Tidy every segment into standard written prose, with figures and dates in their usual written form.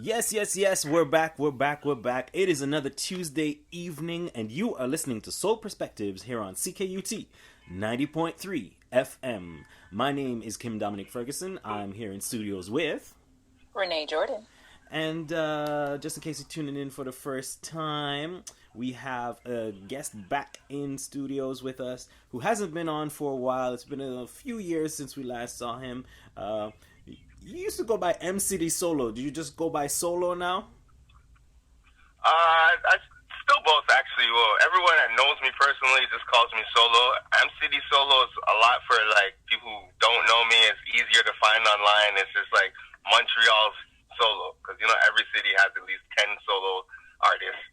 Yes, yes, yes, we're back, we're back, we're back. It is another Tuesday evening, and you are listening to Soul Perspectives here on ckut 90.3 FM. My name is Dominique-Ferguson. I'm here in studios with Renee Jordan. And just in case you're tuning in for the first time, we have a guest back in studios with us who hasn't been on for a while. It's been a few years since we last saw him. You used to go by MCity Solo. Do you just go by Solo now? I still both, actually. Well, everyone that knows me personally just calls me Solo. MCity Solo is a lot for, like, people who don't know me. It's easier to find online. It's just, like, Montreal's Solo. Because, you know, every city has at least 10 solo artists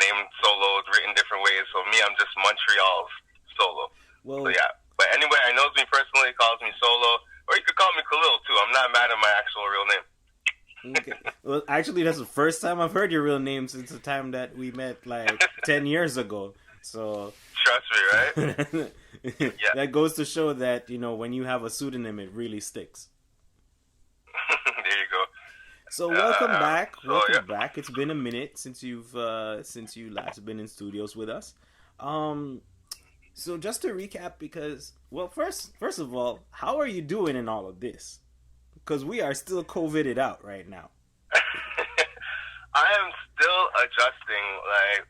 named Solos, written different ways. So me, I'm just Montreal's Solo. Well, so, yeah. But anybody that knows me personally calls me Solo. Or you could call me Khalil, too. I'm not mad at my actual real name. Okay. Well, actually, that's the first time I've heard your real name since the time that we met, like, 10 years ago. So... Trust me, right? Yeah. That goes to show that, you know, when you have a pseudonym, it really sticks. There you go. So welcome back. Welcome back. It's been a minute since you last been in studios with us. So just to recap, because, well, first of all, how are you doing in all of this? Because we are still COVIDed out right now. I am still adjusting. Like,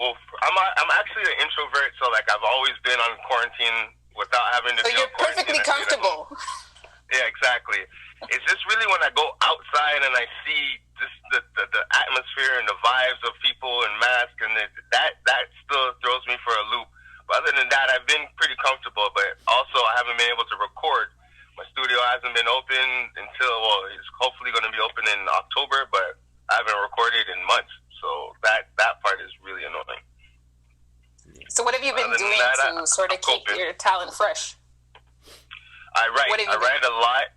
well, I'm actually an introvert, so like I've always been on quarantine without having to. So you're perfectly comfortable. Yeah, exactly. It's just really when I go outside and I see just the atmosphere and the vibes of people and masks, and that still throws me for a loop. But other than that, I've been pretty comfortable, but also I haven't been able to record. My studio hasn't been open until, well, it's hopefully going to be open in October, but I haven't recorded in months. So that part is really annoying. So what have you been doing to sort of keep your talent fresh? I write a lot.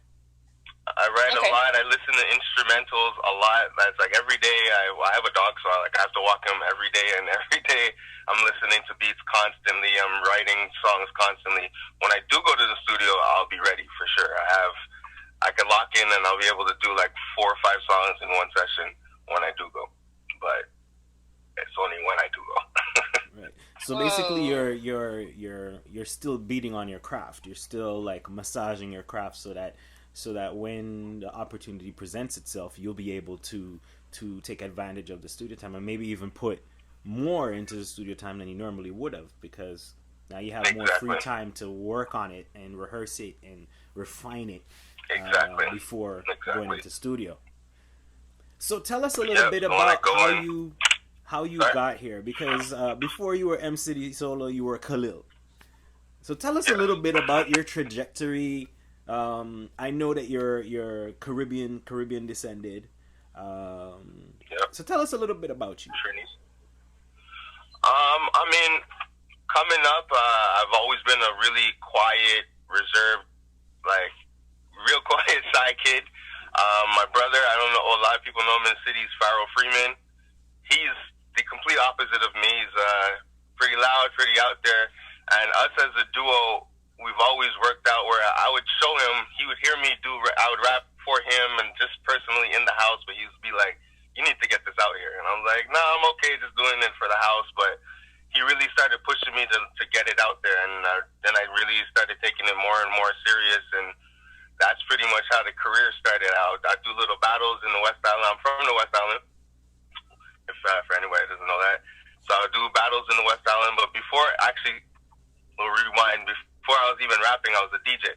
A lot. I listen to instrumentals a lot. That's like every day. I have a dog, so I have to walk him every day, and every day I'm listening to beats constantly. I'm writing songs constantly. When I do go to the studio, I'll be ready for sure. I can lock in, and I'll be able to do like 4 or 5 songs in one session when I do go. But it's only when I do go. Right. So basically, you're still beating on your craft. You're still like massaging your craft so that when the opportunity presents itself, you'll be able to take advantage of the studio time and maybe even put more into the studio time than you normally would have, because now you have more free time to work on it and rehearse it and refine it before going into studio. So tell us a little bit about how you got here, because before you were MCity Solo, you were Khalil. So tell us a little bit about your trajectory. I know that you're Caribbean descended. So tell us a little bit about you. I mean, coming up, I've always been a really quiet, reserved, like real quiet shy kid. My brother, I don't know, a lot of people know him in the city, is Pharaoh Freeman. He's the complete opposite of me. He's pretty loud, pretty out there. And us as a duo, we've always worked out where I would show him, he would hear me I would rap for him and just personally in the house, but he would be like, you need to get this out here. And I'm like, no, I'm okay just doing it for the house. But he really started pushing me to get it out there. And then I really started taking it more and more serious. And that's pretty much how the career started out. I do little battles in the West Island. I'm from the West Island, if for anybody that doesn't know that. So I would do battles in the West Island. But before, actually, we'll rewind. Before I was even rapping, I was a DJ.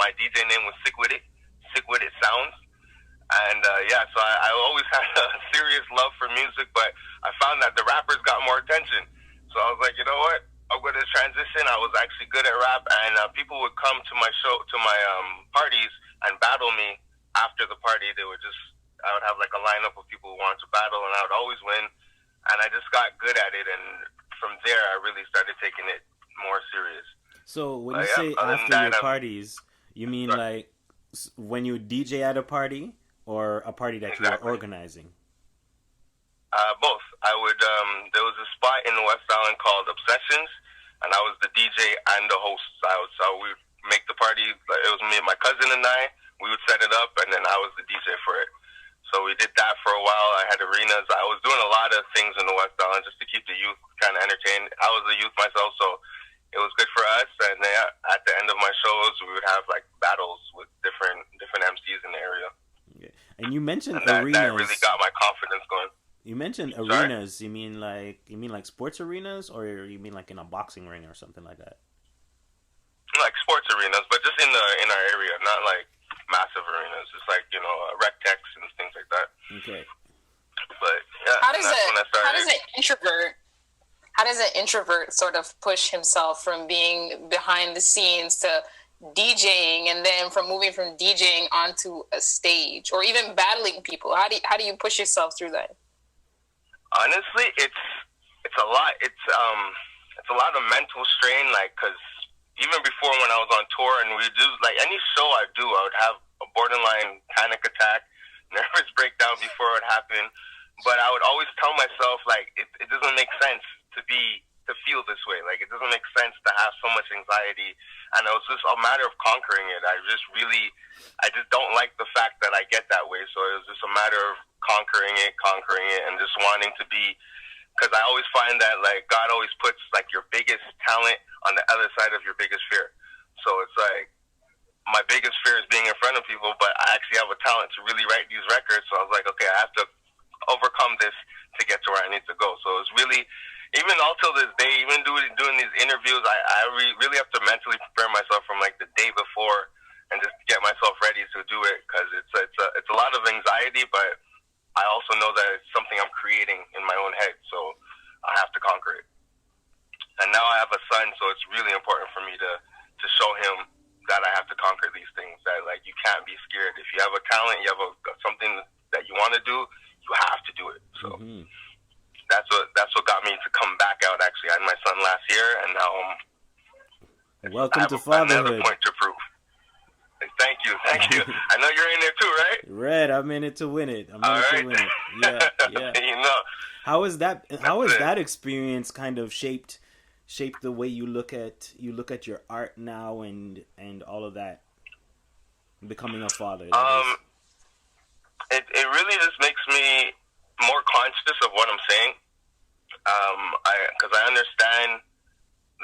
My DJ name was Sick With It Sounds. And so I always had a serious love for music, but I found that the rappers got more attention. So I was like, you know what? I'm going to transition. I was actually good at rap, and people would come to my parties and battle me after the party. I would have like a lineup of people who wanted to battle, and I would always win. And I just got good at it, and from there I really started taking it more serious. So when you say after your parties, you mean like when you DJ at a party, or a party that you were organizing? Both. I would. There was a spot in the West Island called Obsessions, and I was the DJ and the host. So we would make the party. It was me, my cousin, and I. We would set it up, and then I was the DJ for it. while. I had arenas. I was doing a lot of things in the West Island just to keep the youth kind of entertained. I was a youth myself, so it was good for us. And at the end of my shows, we would have like battles with different MCs in the area. Okay. And you mentioned that, arenas. That really got my confidence going. You mentioned arenas. Sorry? You mean like sports arenas, or you mean like in a boxing ring or something like that? Like sports arenas, but just in our area, not like massive arenas. It's like, rec techs and things like that. Okay. But yeah, how does an introvert sort of push himself from being behind the scenes to DJing, and then from moving from DJing onto a stage, or even battling people? How do you push yourself through that? Honestly, it's a lot. It's a lot of mental strain, like, because even before when I was on tour and we do, like, any show I do, I would have a borderline panic attack, nervous breakdown before it happened. But I would always tell myself, like, it doesn't make sense to feel this way. Like, it doesn't make sense to have so much anxiety. And it was just a matter of conquering it. I just don't like the fact that I get that way. So it was just a matter of conquering it, and just wanting to be, because I always find that, like, God always puts, like, your biggest talent on the other side of your biggest fear. So it's like, my biggest fear is being in front of people, but I actually have a talent to really write these records. So I was like, okay, I have to overcome this to get to where I need to go. So it's really, even all till this day, even doing these interviews, I really have to mentally prepare myself from, like, the day before and just get myself ready to do it, because it's a lot of anxiety, but I also know that it's something I'm creating in my own head, so I have to conquer it. And now I have a son, so it's really important for me to show him that I have to conquer these things, that, like, you can't be scared. If you have a talent, you have something that you want to do, you have to do it. So that's what got me to come back out, actually. I had my son last year, and now welcome to fatherhood. Another point to prove. Thank you. I know you're in there too, right? Right, I'm in it to win it. Yeah. How has that experience kind of shaped the way you look at your art now and all of that? Becoming a father. It really just makes me more conscious of what I'm saying. Because I understand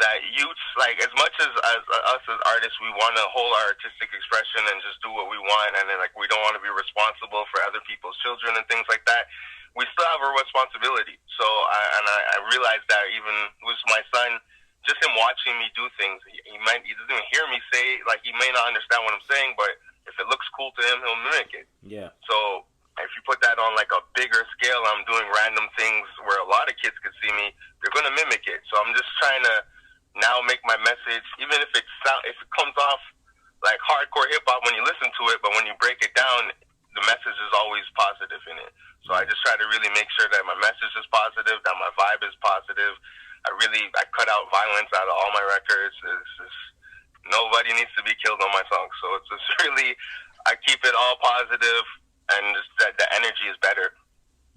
that youths, like, as much as us as artists, we want to hold our artistic expression and just do what we want, and then, like, we don't want to be responsible for other people's children and things like that. We still have a responsibility. So I realized that even with my son, just him watching me do things, he doesn't even hear me say, like, he may not understand what I'm saying, but if it looks cool to him, he'll mimic it. Yeah. So if you put that on, like, a bigger scale, I'm doing random things where a lot of kids could see me, they're going to mimic it. So I'm just trying to now make my message, even if it comes off like hardcore hip hop when you listen to it, but when you break it down, the message is always positive in it. So I just try to really make sure that my message is positive, that my vibe is positive. I cut out violence out of all my records. It's just, nobody needs to be killed on my songs. So it's just really, I keep it all positive, and just that the energy is better.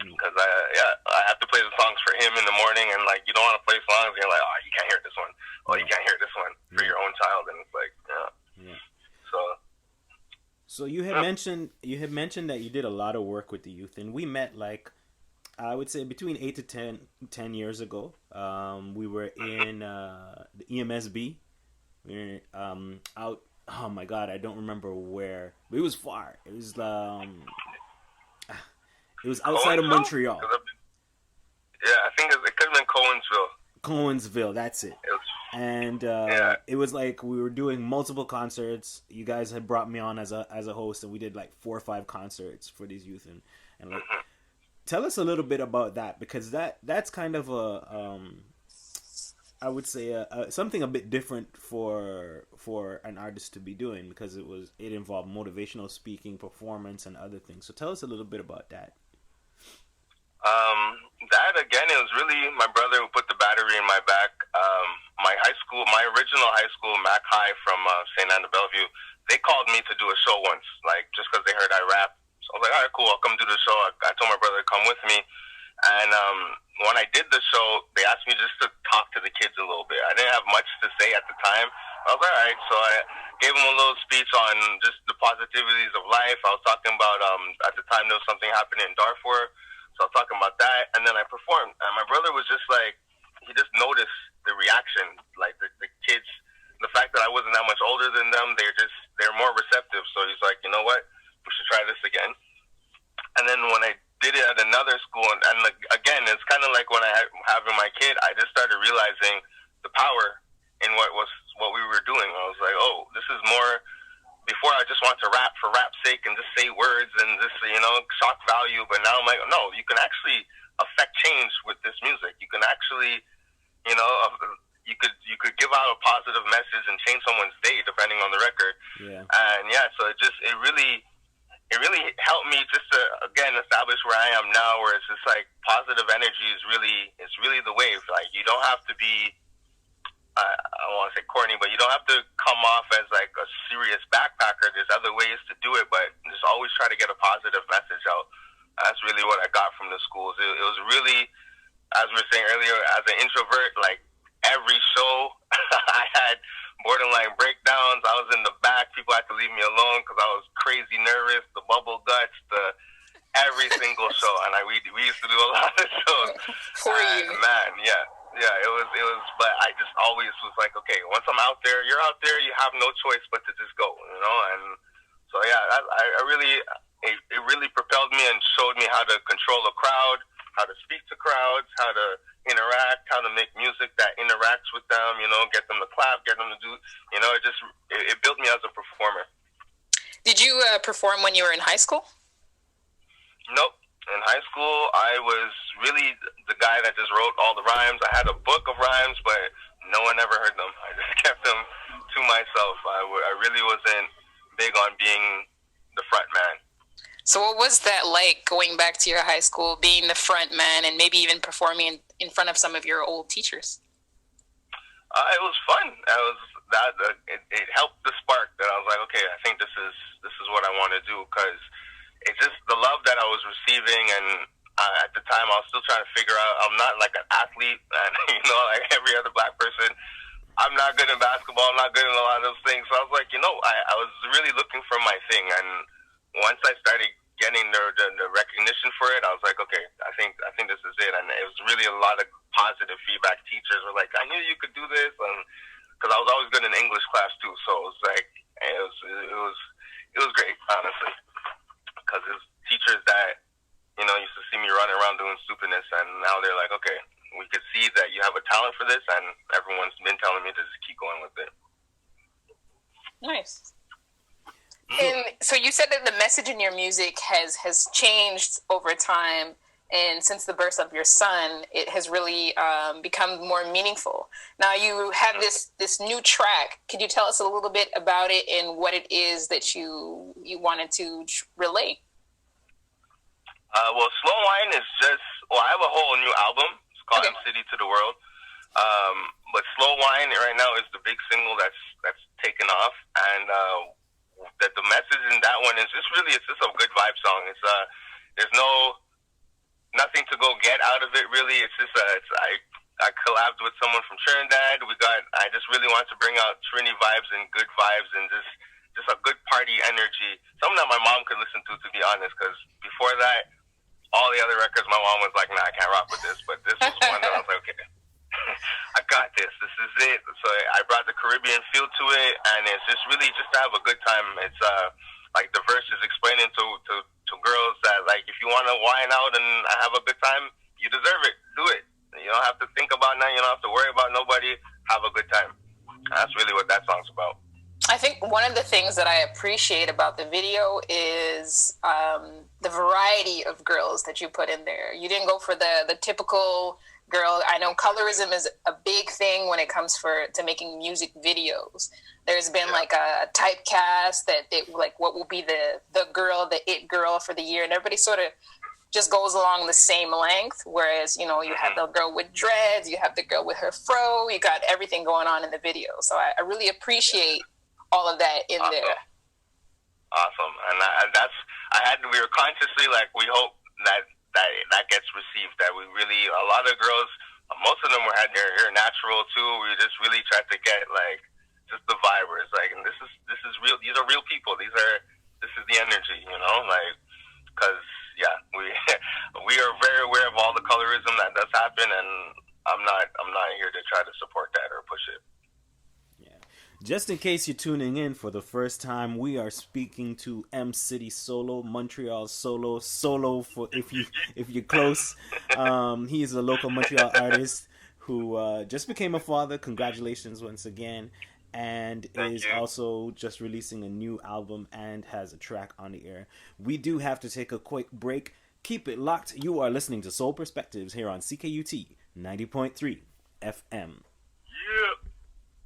Because I have to play the songs for him in the morning, and, like, you don't want to play songs and you're like, oh, you can't hear this one. Oh, you can't hear this one for your own child, and it's like, yeah. So you had mentioned that you did a lot of work with the youth, and we met, like, I would say between 8 to 10 years ago. We were in the EMSB. We were out. Oh my God, I don't remember where, but it was far. It was outside of Montreal. Yeah, I think it could have been Cowansville, that's it. And it was like we were doing multiple concerts. You guys had brought me on as a host, and we did like 4 or 5 concerts for these youth. And like, tell us a little bit about that, because that's kind of I would say something a bit different for an artist to be doing, because it involved motivational speaking, performance, and other things. So tell us a little bit about that. That, again, it was really my brother who put the battery in my back. My original high school, Mac High from St. Anne de Bellevue, they called me to do a show once, like, just because they heard I rap. So I was like, all right, cool, I'll come do the show. I told my brother to come with me. And when I did the show, they asked me just to talk to the kids a little bit. I didn't have much to say at the time, I was all right. So I gave him a little speech on just the positivities of life. I was talking about at the time there was something happening in Darfur, so I was talking about that, and then I performed. And my brother was just like, he just noticed the reaction, like the kids, the fact that I wasn't that much older than them. They're more receptive. So he's like, you know what, we should try this again. And then when I did it at another school, and like, again, it's kind of like when I having my kid, I just started realizing the power in what we were doing. I was like, oh, this is more. Before I just want to rap for rap's sake and just say words and just, shock value. But now I'm like, no, you can actually affect change with this music. You can actually, you could give out a positive message and change someone's day depending on the record. Yeah. And yeah, so it really helped me just to again establish where I am now, where it's just like positive energy is really the wave. Like, you don't have to be, I don't want to say corny, but you don't have to come off as like a serious backpacker. There's other ways to do it, but just always try to get a positive message out. That's really what I got from the schools. It was really, as we were saying earlier, as an introvert, like every show I had borderline breakdowns. I was in the back. People had to leave me alone because I was crazy nervous. The bubble guts, every single show, and we used to do a lot of shows. For you, man, yeah, it was. But I just always was like, okay, once I'm out there, you're out there. You have no choice but to just go, And so yeah, I really, it really propelled me and showed me how to control a crowd, how to speak to crowds, how to interact, how to make music that interacts with them. Get them to clap, get them to do. It built me as a performer. Did you perform when you were in high school? Nope. In high school, I was really the guy that just wrote all the rhymes. I had a book of rhymes, but no one ever heard them. I just kept them to myself. I really wasn't big on being the front man. So what was that like, going back to your high school, being the front man and maybe even performing in front of some of your old teachers? It was fun. It helped the spark that I was like, okay, I think this is what I want to do, because it's just the love that I was receiving, and at the time I was still trying to figure out. I'm not like an athlete, and like every other black person, I'm not good in basketball. I'm not good in a lot of those things. So I was like, I was really looking for my thing, and once I started getting the recognition for it, I was like, okay, I think this is it. And it was really a lot of positive feedback. Teachers were like, I knew you could do this, and because I was always good in English class too, so it was like it was great, honestly. Because it's teachers that, used to see me running around doing stupidness, and now they're like, okay, we could see that you have a talent for this, and everyone's been telling me to just keep going with it. Nice. And so you said that the message in your music has changed over time, and since the birth of your son, it has really become more meaningful. Now you have this new track. Could you tell us a little bit about it and what it is that you wanted to relay? Well, Slow Wine is I have a whole new album. It's called MCity to the World. But Slow Wine right now is the big single that's taken off, and the message in that one is it's just a good vibe song. It's there's nothing to go get out of it, really. It's just I collabed with someone from Trinidad. I just really wanted to bring out Trini vibes and good vibes and just a good party energy. Something that my mom could listen to be honest, because before that, all the other records, my mom was like, nah, I can't rock with this. But this was one that I was like, okay, I got this. This is it. So I brought the Caribbean feel to it, and it's just really just to have a good time. It's like the verse is explaining to girls that, like, if you want to wine out and have a good time, you deserve it. Do it. You don't have to think about nothing. You don't have to worry about nobody. Have a good time. That's really what that song's about. I think one of the things that I appreciate about the video is the variety of girls that you put in there. You didn't go for the typical girl. I know colorism is a big thing when it comes to making music videos. There's been like a typecast like what will be the girl, the it girl for the year, and everybody sort of just goes along the same length. Whereas, you have the girl with dreads, you have the girl with her fro, you got everything going on in the video. So I really appreciate all of that in there. Awesome. And we were consciously like, we hope that gets received, that we really, a lot of girls, most of them had their hair natural too. We just really tried to get to just the vibers. Like, and this is real. These are real people. This is the energy, you know, like, because yeah, we are very aware of all the colorism that does happen, and I'm not here to try to support that or push it. Just in case you're tuning in for the first time, we are speaking to MCity Solo, Montreal Solo for if you're close. He is a local Montreal artist who just became a father. Congratulations once again, and is also just releasing a new album and has a track on the air. We do have to take a quick break. Keep it locked. You are listening to Soul Perspectives here on CKUT 90.3 FM.